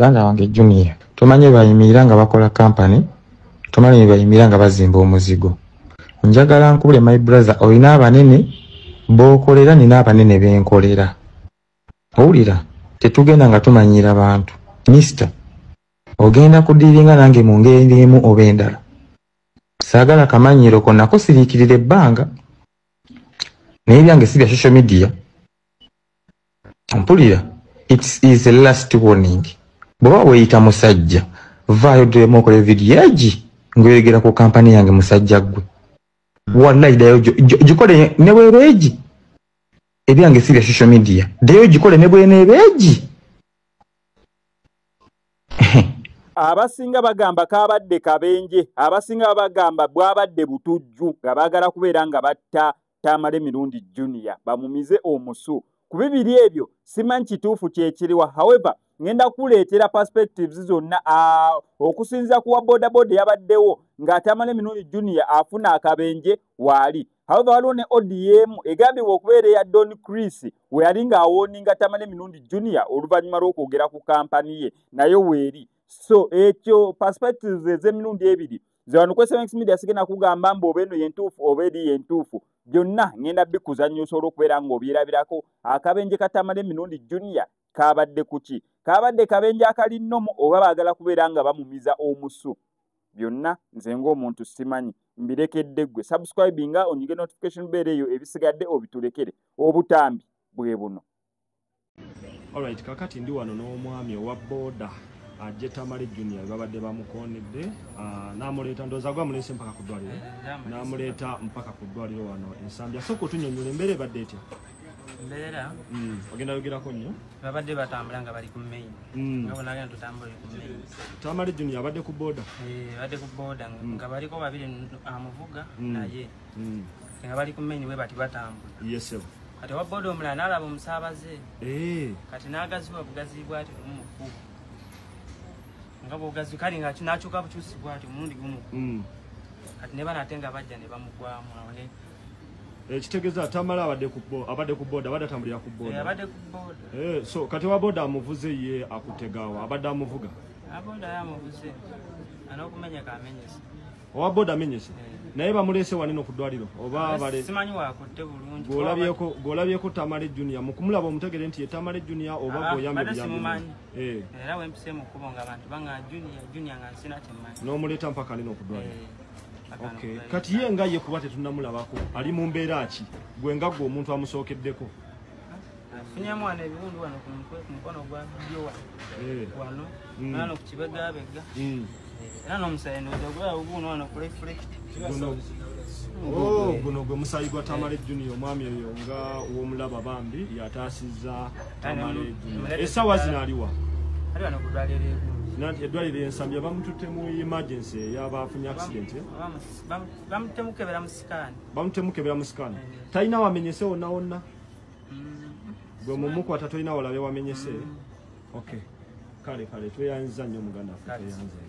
muganda wange Junior. Tumanye bayimirira nga bakola company. Tumanye bayimirira nga bazimba omuzigo. Njagala nkubule my brother olina abanene b'okolera nina abanene benkolera. Owulira tetugenda nga tumanyira bantu. Mister ogenda kudiringa nange mu ngeri emu oba endala. Saagala kamanyiro konna kusiriikirira ebbanga. Naye byange si bya social media. Mpulira it is the last warning. Bw'oba weeyita musajja vaayo ddemu okole vidiyo egi ng'oyogera ku kampani yange musajja ggwe. Wallahi dayo gikole ne bwebeegi. Ebyange si bya social media. Dayo gikole ne bweneebeegi. Abasinga bagamba kabadde kabenje, abasinga bagamba bwabadde butujju nga baagala kubeera nga batta Tamale Mirundi Junior bamumize omusu. Ku bibiri ebyo simanyi kituufu kyekiriwa. However, ngenda kuleetera perspectives zonna okusinza kuwa bodaboda yabaddewo nga Tamale Mirundi Junior afuna akabenje waali. However, waliwo ne ODM egambibwa okubeera eya Don Chris we yali ng'awooninga Tamale Mirundi Junior oluvannyuma lw'okwogera ku kampani ye nayo weeri. So ekyo perspectives ez'emirundi ebiri zewano ku SMX Media sigenda kugamba mbu eno yentuufu oba eri yentuufu byonna ngenda bikuzannya osobola okubeera ng'obyerabirako akabenje ka Tamale Mirundi Junior kabadde kuki. Kabadde kabenje akali nnomo oba baagala kubeera nga bamumiza omusu. Byonna nze ng'omuntu simanyi mbirekedde ggwe. Subscribinga onyige notification bell eyo ebisigadde obitulekere obutambi bwe buno. Alright, kakati ndi wano n'omwami owa boda ajje Tamale Junior babadde bamukonedde namuleeta ndoza gwa mulese mpaka ku ddwaliro namuleeta mpaka ku ddwaliro wano Ensambya. Soko tunyonyola embere badde etya mbeera ogenda yogerako nnyo babadde batambula nga bali ku main nga bonagenda tutambule ku main. Tamale Junior abadde ku boda badde ku boda nga baliko babiri amuvuga naye nga bali ku main we bati batambula. Yes sir. Kati wa boda omulala n'alaba omusaabaze kati n'agaziwa bugazibwa ati omukulu nga bwogazi kali nga kinakyuka bukyusibwa ati omulundi gumu kati ne bana ate nga bajja ne bamugwamu awone. Ekitegeeza Tamale abadde ku boda abadde atambulira ku boda abadde ku boda. So kati wa boda amuvuze ye akutegawa abadde amuvuga aboda yamuvuze anokumenya kamenyese owa boda amenyese naye bamulese wanino ku ddwaliro oba bale simanyi wakutte bulungi golabyeko Tamale Junior mukumulaba omutegere nti ye Tamale Junior oba goyambe byambi era wempise mu kubo nga abantu banga Junior nga nsina temanyi n'omuleeta mpaka nino ku ddwaliro. Okay, kati ye nga ye kuba tetunnamulabako ali mu mbeera ki gwe nga gwe omuntu amusookeddeko afunyamu wano ebiwundu wano ku mukono gwa ddyo wano nano ku kibegabega era n'omusaayi ndowooza guno wano ku reflect guno gwe musaayi gwa Tamale Junior omwami oyo nga w'omulaba bambi yataasizza Tamale Junior. Essaawa zino aliwa ali wano ku ddwaliro egulu eddwaliro Ensambya bamututte mu emergency ey'abafunye accident bamutemukebera mu sikaani talina wamenyese wonna wonna gwe mumukwata tolina walabe wamenyese. Okay, kale tweyanziza nnyo muganda ffe tweyanze.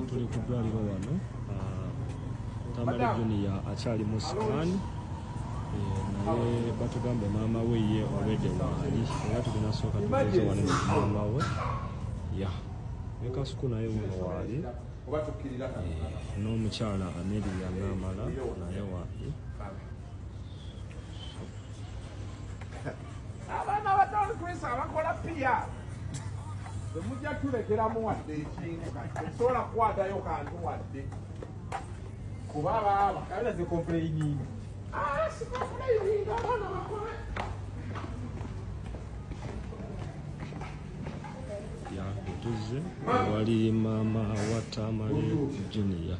Tuli ku ddwaliro wano Tamale Junior akyali mu sikaani naye batugamba maama we ye already waali era tugenda sooka tugeeze wano maama we nekasuku naye wuno waali n'omukyala Amelia Namala naye waali. Abaana abatono kwesa abakola piya temujja tulekeramu wadde ekintu osobola kukwatayo kantu wadde kuba baaba kabira zikomplaininga sikomplaininga abaana bakola tuze wali maama wa Tamale Junior.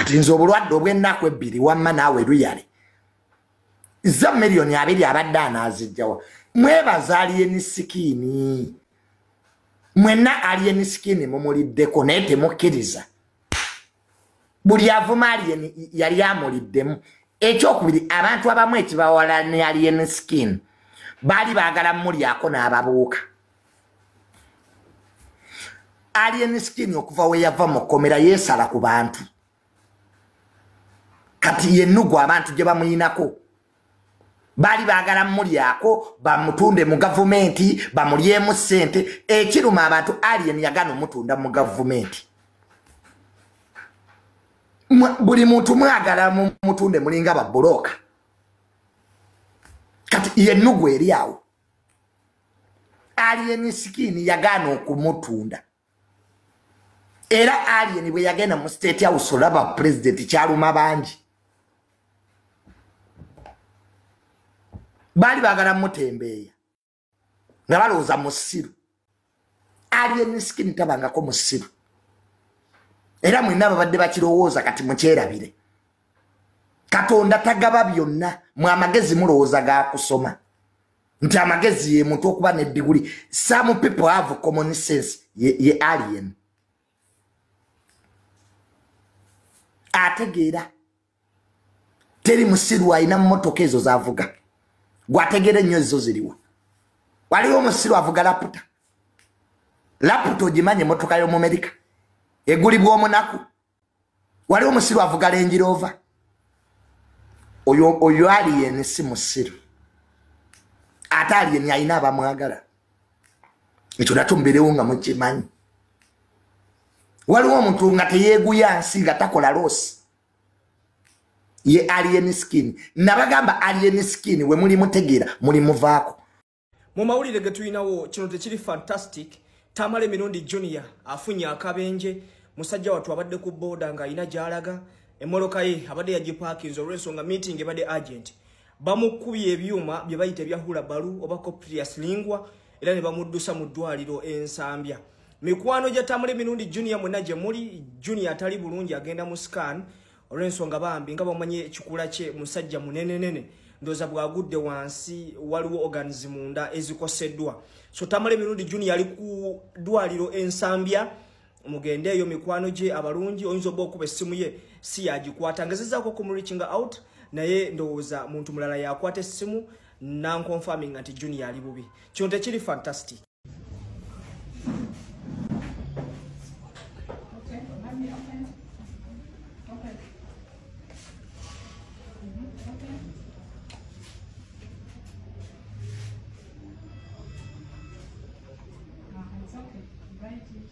kati nze obulwadde obw'ennaku ebbiri wamma naawe luyale za miliyoni 2 abadde anaazijjawa mwebaza Alien Skin mwenna Alien Skin mumuliddeko naye temukkiriza buli avuma Alien yali amuliddemu ekyokubiri abantu abamu ekibawala ne Alien Skin baali baagala mulyako n'ababuuka Alien Skin okuva we yava mu kkomera yeesala ku bantu kati yennugu abantu gye bamuyinako baali baagala mulyako bamutunde mu gavumenti bamulyemu ssente ekiruma abantu Alien yagana omutunda mu gavumenti buli muntu mwagala mutunde mulinga babuloka kati yennugu eri awo Alien Skin yagana okumutunda era Alien bwe yagenda mu State House olaba president kyaluma bangi bali bagala mutembeya nga balowooza musiru Alien Skin tabangako musiru era mwenna babadde bakirowooza kati mukyerabire Katonda tagaba byonna mu amagezi mulowooza ga kusoma nti amagezi ye muntu okuba ne diguli some people have common sense ye Alien ategeera teri musiru ayina mmotoka ezo zaavuga gwategere nnyo ezo ziriwa waliwo musiru avuga laputa ogimanye emmotoka y'omu Amerika egulibwa omunaku waliwo musiru avuga Range Rover oyo Alien si musiru ate Alien ayina abamwagala ekyo nakyo mbeerewo nga mukimanyi waliwo omuntu nga teyeeguya nsi nga takola losi ye Alien Skin nabagamba Alien Skin we muli mutegeera muli muvaako mu mawulire ge tuyinawo kino tekiri fantastic Tamale Mirundi Junior afunye akabenje musajja watu abadde ku boda nga ina jalaga emoloka ye abadde yagiparkinze olw'ensonga meeting ebadde agent bamukubye ebyuma bye bayita ebyahula balu oba copious lingua era ne bamuddusa mu ddwaliro ensambya mikwano gya Tamale Mirundi Junior mwenna gye muli Junior atali bulungi agenda mu scan olw'ensonga bambi nga bamanye ekikula kye musajja munenenene ndoza bwagudde wansi waliwo organs munda ezikoseddwa so Tamale Mirundi Junior ali ku ddwaliro ensambya mugende eyo mikwano gye abalungi oyinza oba okuba essimu ye si yagikwata ngezezaako kumreachinga out naye ndowooza muntu mulala yakwata essimu nanconfirming nti Junior ali bubi kino tekiri fantastic It's okay. Write it.